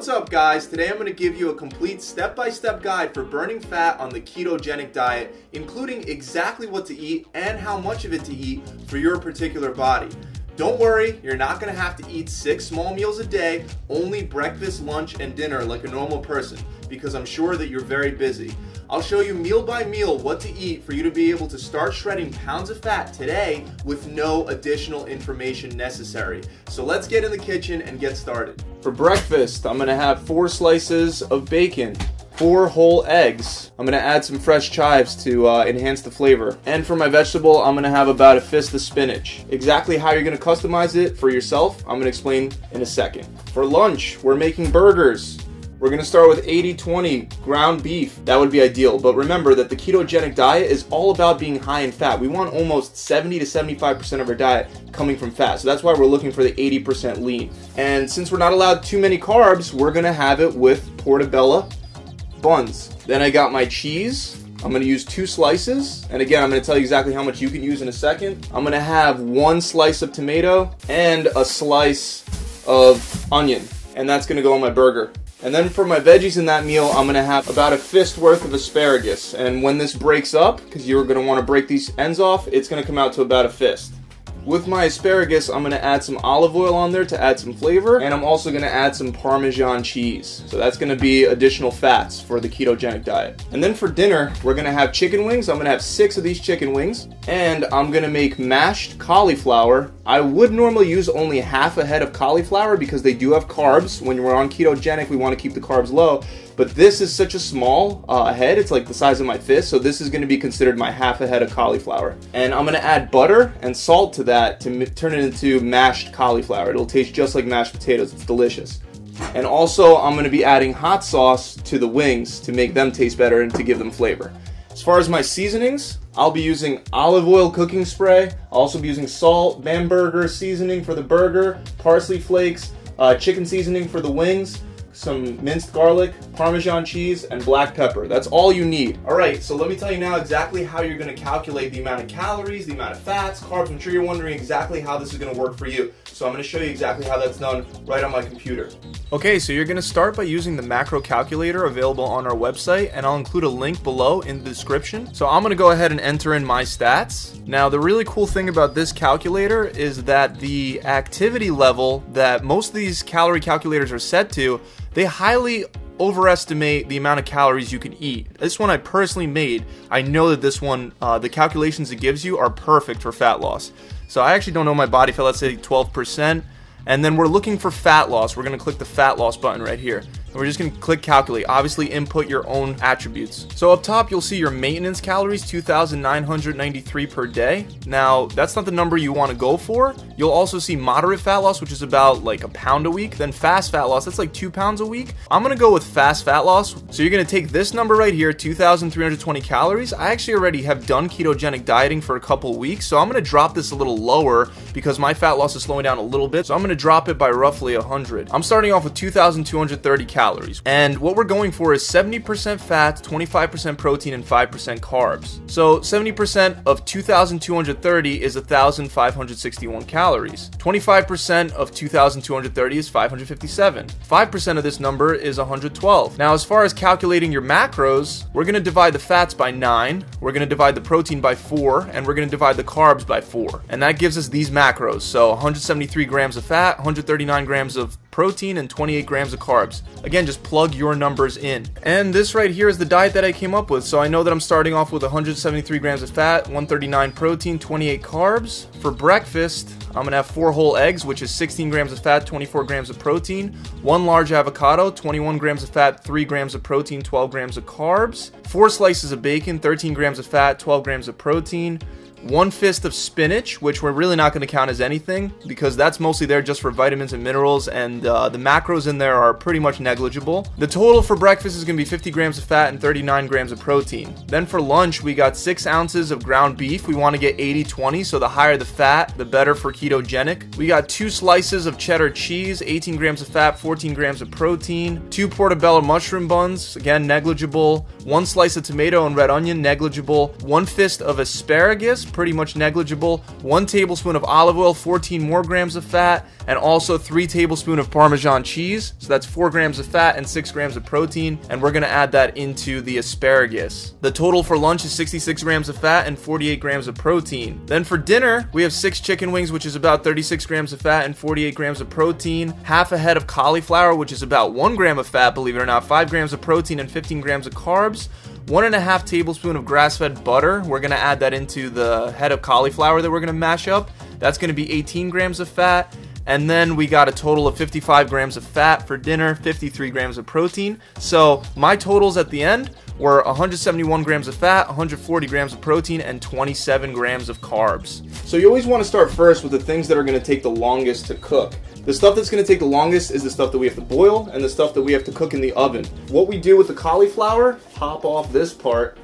What's up guys? Today I'm going to give you a complete step-by-step guide for burning fat on the ketogenic diet, including exactly what to eat and how much of it to eat for your particular body. Don't worry, you're not going to have to eat 6 small meals a day, only breakfast, lunch, and dinner like a normal person, because I'm sure that you're very busy. I'll show you meal by meal what to eat for you to be able to start shredding pounds of fat today with no additional information necessary. So let's get in the kitchen and get started. For breakfast, I'm going to have 4 slices of bacon, 4 whole eggs. I'm going to add some fresh chives to enhance the flavor. And for my vegetable, I'm going to have about a fist of spinach. Exactly how you're going to customize it for yourself, I'm going to explain in a second. For lunch, we're making burgers. We're going to start with 80-20 ground beef. That would be ideal. But remember that the ketogenic diet is all about being high in fat. We want almost 70 to 75% of our diet coming from fat. So that's why we're looking for the 80% lean. And since we're not allowed too many carbs, we're going to have it with portobello buns. Then I got my cheese. I'm going to use 2 slices. And again, I'm going to tell you exactly how much you can use in a second. I'm going to have 1 slice of tomato and a slice of onion. And that's going to go on my burger. And then for my veggies in that meal, I'm going to have about a fist worth of asparagus. And when this breaks up, because you're going to want to break these ends off, it's going to come out to about a fist. With my asparagus, I'm going to add some olive oil on there to add some flavor. And I'm also going to add some Parmesan cheese. So that's going to be additional fats for the ketogenic diet. And then for dinner, we're going to have chicken wings. I'm going to have 6 of these chicken wings. And I'm going to make mashed cauliflower. I would normally use only half a head of cauliflower because they do have carbs. When we're on ketogenic, we want to keep the carbs low. But this is such a small head, it's like the size of my fist, so this is going to be considered my half a head of cauliflower. And I'm going to add butter and salt to that to turn it into mashed cauliflower. It'll taste just like mashed potatoes, it's delicious. And also, I'm going to be adding hot sauce to the wings to make them taste better and to give them flavor. As far as my seasonings, I'll be using olive oil cooking spray. I'll also be using salt, Bamberger seasoning for the burger, parsley flakes, chicken seasoning for the wings, some minced garlic, Parmesan cheese, and black pepper. That's all you need. Alright, so let me tell you now exactly how you're going to calculate the amount of calories, the amount of fats, carbs. I'm sure you're wondering exactly how this is going to work for you. So I'm going to show you exactly how that's done right on my computer. Okay, so you're going to start by using the macro calculator available on our website, and I'll include a link below in the description. So I'm going to go ahead and enter in my stats. Now, the really cool thing about this calculator is that the activity level that most of these calorie calculators are set to, they highly overestimate the amount of calories you can eat. This one I personally made. I know that this one, the calculations it gives you are perfect for fat loss. So I actually don't know my body fat, let's say 12%. And then we're looking for fat loss. We're going to click the fat loss button right here. And we're just going to click calculate. Obviously input your own attributes. So up top you'll see your maintenance calories, 2,993 per day. Now that's not the number you want to go for. You'll also see moderate fat loss, which is about like a pound a week. Then fast fat loss, that's like 2 pounds a week. I'm going to go with fast fat loss. So you're going to take this number right here, 2,320 calories. I actually already have done ketogenic dieting for a couple weeks. So I'm going to drop this a little lower because my fat loss is slowing down a little bit. So I'm going to drop it by roughly 100. I'm starting off with 2,230 calories. And what we're going for is 70% fat, 25% protein, and 5% carbs. So 70% of 2,230 is 1,561 calories. 25% of 2,230 is 557. 5% of this number is 112. Now, as far as calculating your macros, we're going to divide the fats by 9, we're going to divide the protein by 4, and we're going to divide the carbs by 4. And that gives us these macros. So 173 grams of fat, 139 grams of protein, and 28 grams of carbs. Again, just plug your numbers in. And this right here is the diet that I came up with. So I know that I'm starting off with 173 grams of fat, 139 protein, 28 carbs. For breakfast, I'm going to have 4 whole eggs, which is 16 grams of fat, 24 grams of protein, 1 large avocado, 21 grams of fat, 3 grams of protein, 12 grams of carbs, 4 slices of bacon, 13 grams of fat, 12 grams of protein, 1 fist of spinach, which we're really not going to count as anything because that's mostly there just for vitamins and minerals, and the macros in there are pretty much negligible. The total for breakfast is going to be 50 grams of fat and 39 grams of protein. Then for lunch, we got 6 ounces of ground beef. We want to get 80-20, so the higher the fat, the better for ketogenic. We got 2 slices of cheddar cheese, 18 grams of fat, 14 grams of protein, 2 portobello mushroom buns, again negligible, 1 slice of tomato and red onion, negligible, 1 fist of asparagus, pretty much negligible. 1 tablespoon of olive oil, 14 more grams of fat, and also 3 tablespoons of Parmesan cheese. So that's 4 grams of fat and 6 grams of protein, and we're gonna add that into the asparagus. The total for lunch is 66 grams of fat and 48 grams of protein. Then for dinner, we have 6 chicken wings, which is about 36 grams of fat and 48 grams of protein, half a head of cauliflower, which is about 1 gram of fat, believe it or not, 5 grams of protein and 15 grams of carbs, 1.5 tablespoons of grass-fed butter. We're going to add that into the head of cauliflower that we're going to mash up. That's going to be 18 grams of fat. And then we got a total of 55 grams of fat for dinner, 53 grams of protein. So my totals at the end were 171 grams of fat, 140 grams of protein, and 27 grams of carbs. So you always want to start first with the things that are going to take the longest to cook. The stuff that's going to take the longest is the stuff that we have to boil and the stuff that we have to cook in the oven. What we do with the cauliflower, pop off this part,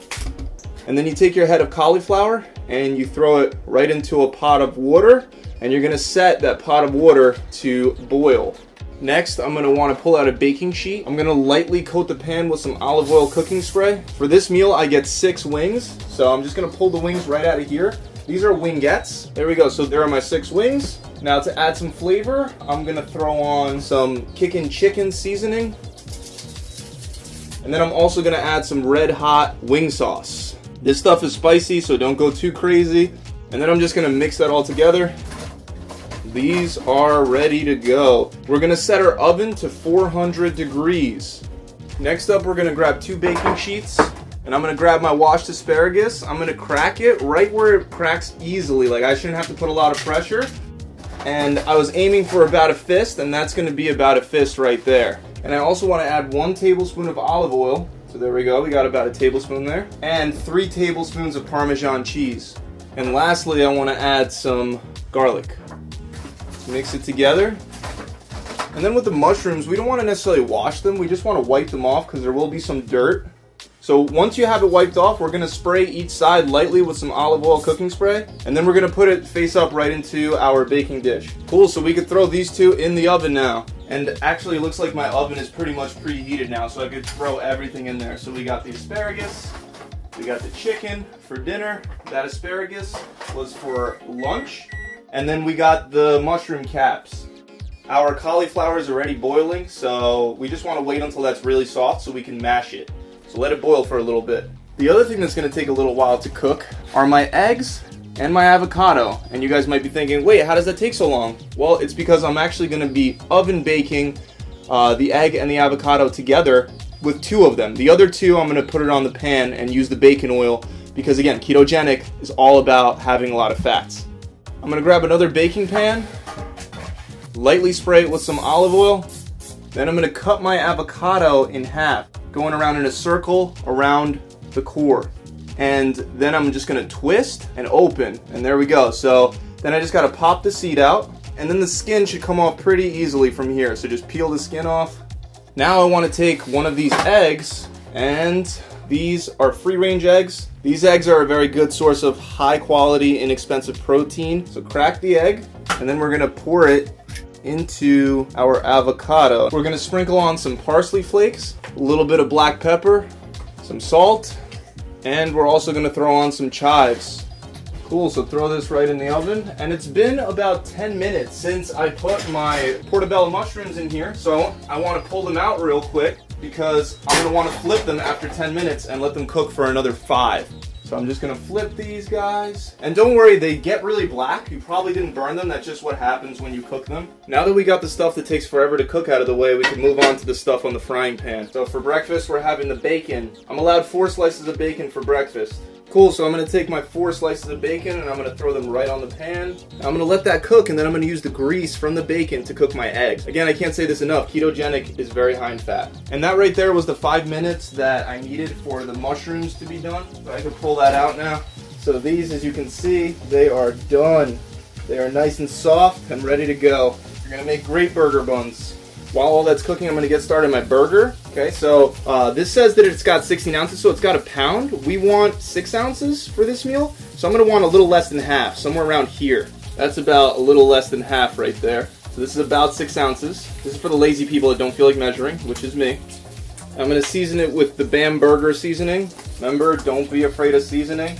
and then you take your head of cauliflower and you throw it right into a pot of water, and you're going to set that pot of water to boil. Next, I'm going to want to pull out a baking sheet. I'm going to lightly coat the pan with some olive oil cooking spray. For this meal, I get 6 wings, so I'm just going to pull the wings right out of here. These are wingettes. There we go. So there are my 6 wings. Now to add some flavor, I'm going to throw on some kickin' chicken seasoning. And then I'm also going to add some red hot wing sauce. This stuff is spicy, so don't go too crazy. And then I'm just going to mix that all together. These are ready to go. We're going to set our oven to 400 degrees. Next up, we're going to grab 2 baking sheets. And I'm going to grab my washed asparagus. I'm going to crack it right where it cracks easily. Like, I shouldn't have to put a lot of pressure. And I was aiming for about a fist, and that's going to be about a fist right there. And I also want to add 1 tablespoon of olive oil. So there we go. We got about a tablespoon there. And 3 tablespoons of Parmesan cheese. And lastly, I want to add some garlic. Mix it together. And then with the mushrooms, we don't want to necessarily wash them. We just want to wipe them off because there will be some dirt. So once you have it wiped off, we're going to spray each side lightly with some olive oil cooking spray. And then we're going to put it face up right into our baking dish. Cool, so we could throw these 2 in the oven now. And actually, it looks like my oven is pretty much preheated now, so I could throw everything in there. So we got the asparagus, we got the chicken for dinner. That asparagus was for lunch. And then we got the mushroom caps. Our cauliflower is already boiling, so we just want to wait until that's really soft so we can mash it. So let it boil for a little bit. The other thing that's going to take a little while to cook are my eggs and my avocado. And you guys might be thinking, wait, how does that take so long? Well, it's because I'm actually going to be oven baking the egg and the avocado together with 2 of them. The other 2, I'm going to put it on the pan and use the bacon oil because, again, ketogenic is all about having a lot of fats. I'm going to grab another baking pan, lightly spray it with some olive oil. Then I'm going to cut my avocado in half, going around in a circle around the core. And then I'm just going to twist and open. And there we go. So then I just got to pop the seed out. And then the skin should come off pretty easily from here. So just peel the skin off. Now I want to take one of these eggs, and these are free-range eggs. These eggs are a very good source of high-quality, inexpensive protein. So crack the egg, and then we're going to pour it into our avocado. We're going to sprinkle on some parsley flakes, a little bit of black pepper, some salt, and we're also going to throw on some chives. Cool, so throw this right in the oven. And it's been about 10 minutes since I put my portobello mushrooms in here, so I want to pull them out real quick because I'm going to want to flip them after 10 minutes and let them cook for another 5. So I'm just going to flip these guys. And don't worry, they get really black. You probably didn't burn them. That's just what happens when you cook them. Now that we got the stuff that takes forever to cook out of the way, we can move on to the stuff on the frying pan. So for breakfast, we're having the bacon. I'm allowed 4 slices of bacon for breakfast. Cool, so I'm going to take my 4 slices of bacon and I'm going to throw them right on the pan. I'm going to let that cook, and then I'm going to use the grease from the bacon to cook my eggs. Again, I can't say this enough, ketogenic is very high in fat. And that right there was the 5 minutes that I needed for the mushrooms to be done. So I can pull that out now. So these, as you can see, they are done. They are nice and soft and ready to go. You're going to make great burger buns. While all that's cooking, I'm going to get started on my burger. Okay, so this says that it's got 16 ounces, so it's got a pound. We want 6 ounces for this meal, so I'm going to want a little less than half, somewhere around here. That's about a little less than half right there. So this is about 6 ounces. This is for the lazy people that don't feel like measuring, which is me. I'm going to season it with the Bam Burger seasoning. Remember, don't be afraid of seasoning.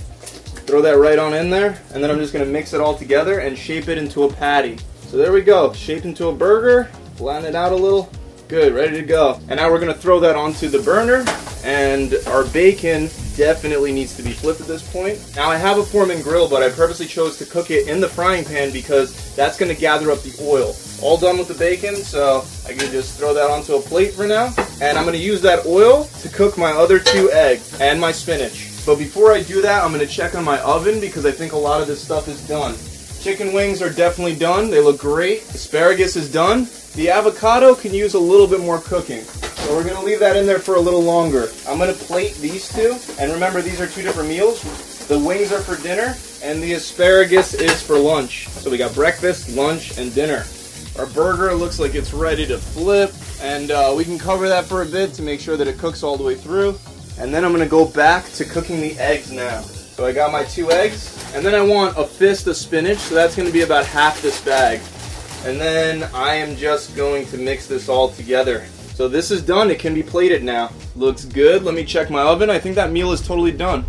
Throw that right on in there, and then I'm just gonna mix it all together and shape it into a patty. So there we go, shaped into a burger, flatten it out a little. Good, ready to go. And now we're gonna throw that onto the burner, and our bacon definitely needs to be flipped at this point. Now I have a Foreman grill, but I purposely chose to cook it in the frying pan because that's gonna gather up the oil. All done with the bacon, so I can just throw that onto a plate for now. And I'm gonna use that oil to cook my other 2 eggs and my spinach. But before I do that, I'm gonna check on my oven because I think a lot of this stuff is done. Chicken wings are definitely done, they look great. Asparagus is done. The avocado can use a little bit more cooking. So we're gonna leave that in there for a little longer. I'm gonna plate these 2, and remember these are 2 different meals. The wings are for dinner, and the asparagus is for lunch. So we got breakfast, lunch, and dinner. Our burger looks like it's ready to flip, and we can cover that for a bit to make sure that it cooks all the way through. And then I'm gonna go back to cooking the eggs now. So I got my 2 eggs, and then I want a fist of spinach, so that's gonna be about half this bag. And then I am just going to mix this all together. So this is done, it can be plated now. Looks good, let me check my oven. I think that meal is totally done.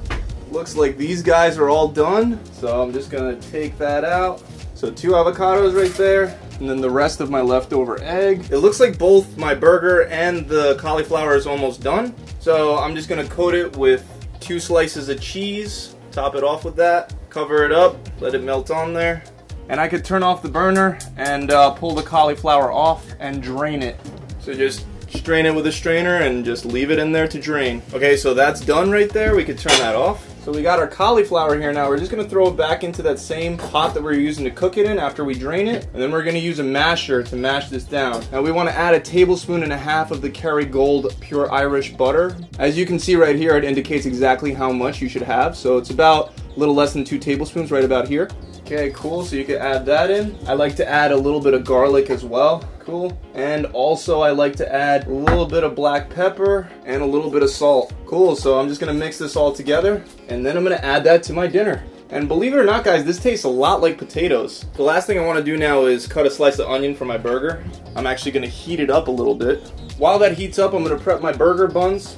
Looks like these guys are all done, so I'm just gonna take that out. So 2 avocados right there, and then the rest of my leftover egg. It looks like both my burger and the cauliflower is almost done. So I'm just gonna coat it with 2 slices of cheese, top it off with that, cover it up, let it melt on there. And I could turn off the burner and pull the cauliflower off and drain it. So just strain it with a strainer and just leave it in there to drain. Okay, so that's done right there. We could turn that off. So we got our cauliflower here now. We're just gonna throw it back into that same pot that we're using to cook it in after we drain it. And then we're gonna use a masher to mash this down. Now we wanna add 1.5 tablespoons of the Kerrygold Pure Irish Butter. As you can see right here, it indicates exactly how much you should have. So it's about a little less than 2 tablespoons right about here. Okay, cool, so you can add that in. I like to add a little bit of garlic as well. Cool. And also I like to add a little bit of black pepper and a little bit of salt. Cool, so I'm just gonna mix this all together and then I'm gonna add that to my dinner. And believe it or not, guys, this tastes a lot like potatoes. The last thing I wanna do now is cut a slice of onion for my burger. I'm actually gonna heat it up a little bit. While that heats up, I'm gonna prep my burger buns.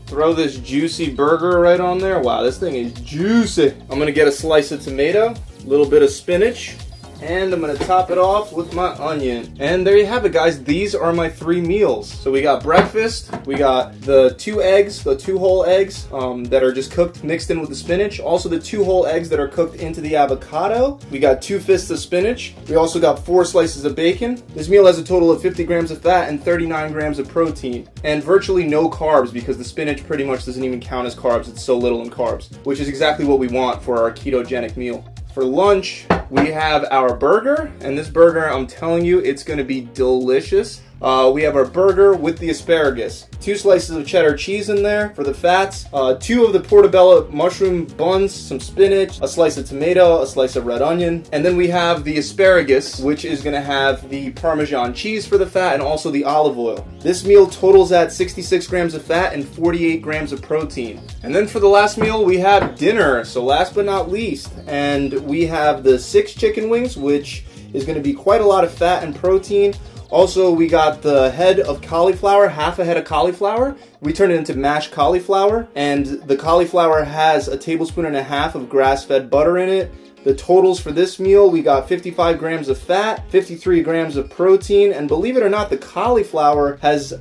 Throw this juicy burger right on there. Wow, this thing is juicy. I'm gonna get a slice of tomato, a little bit of spinach, and I'm gonna top it off with my onion. And there you have it, guys. These are my 3 meals. So we got breakfast, we got the 2 eggs, the 2 whole eggs that are just cooked, mixed in with the spinach. Also the 2 whole eggs that are cooked into the avocado. We got 2 fists of spinach. We also got 4 slices of bacon. This meal has a total of 50 grams of fat and 39 grams of protein. And virtually no carbs because the spinach pretty much doesn't even count as carbs. It's so little in carbs, which is exactly what we want for our ketogenic meal. For lunch, we have our burger, and this burger, I'm telling you, it's gonna be delicious. We have our burger with the asparagus. 2 slices of cheddar cheese in there for the fats, 2 of the portobello mushroom buns, some spinach, a slice of tomato, a slice of red onion, and then we have the asparagus, which is gonna have the Parmesan cheese for the fat and also the olive oil. This meal totals at 66 grams of fat and 48 grams of protein. And then for the last meal, we have dinner. So last but not least, and we have the 6 chicken wings, which is gonna be quite a lot of fat and protein. Also, we got the head of cauliflower, half a head of cauliflower. We turn it into mashed cauliflower, and the cauliflower has 1.5 tablespoons of grass-fed butter in it. The totals for this meal, we got 55 grams of fat, 53 grams of protein, and believe it or not, the cauliflower has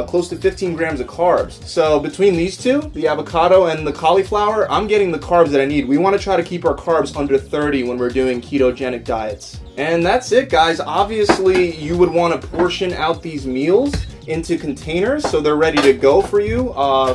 close to 15 grams of carbs. So between these 2, the avocado and the cauliflower, I'm getting the carbs that I need. We want to try to keep our carbs under 30 when we're doing ketogenic diets. And that's it, guys. Obviously, you would want to portion out these meals into containers so they're ready to go for you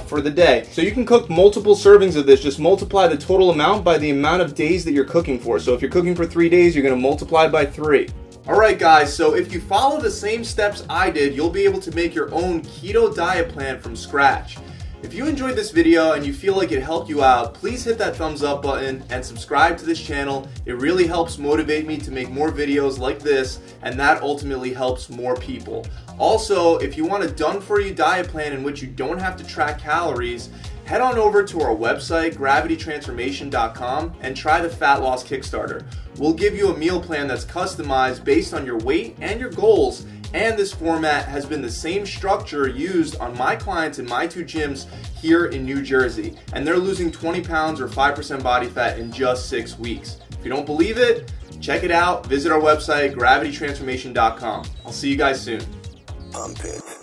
for the day. So you can cook multiple servings of this. Just multiply the total amount by the amount of days that you're cooking for. So if you're cooking for 3 days, you're going to multiply by 3. Alright guys, so if you follow the same steps I did, you'll be able to make your own keto diet plan from scratch. If you enjoyed this video and you feel like it helped you out, please hit that thumbs up button and subscribe to this channel. It really helps motivate me to make more videos like this, and that ultimately helps more people. Also, if you want a done-for-you diet plan in which you don't have to track calories, head on over to our website, gravitytransformation.com, and try the Fat Loss Kickstarter. We'll give you a meal plan that's customized based on your weight and your goals, And this format has been the same structure used on my clients in my 2 gyms here in New Jersey. And they're losing 20 pounds or 5% body fat in just 6 weeks. If you don't believe it, check it out. Visit our website, gravitytransformation.com. I'll see you guys soon. Pump it.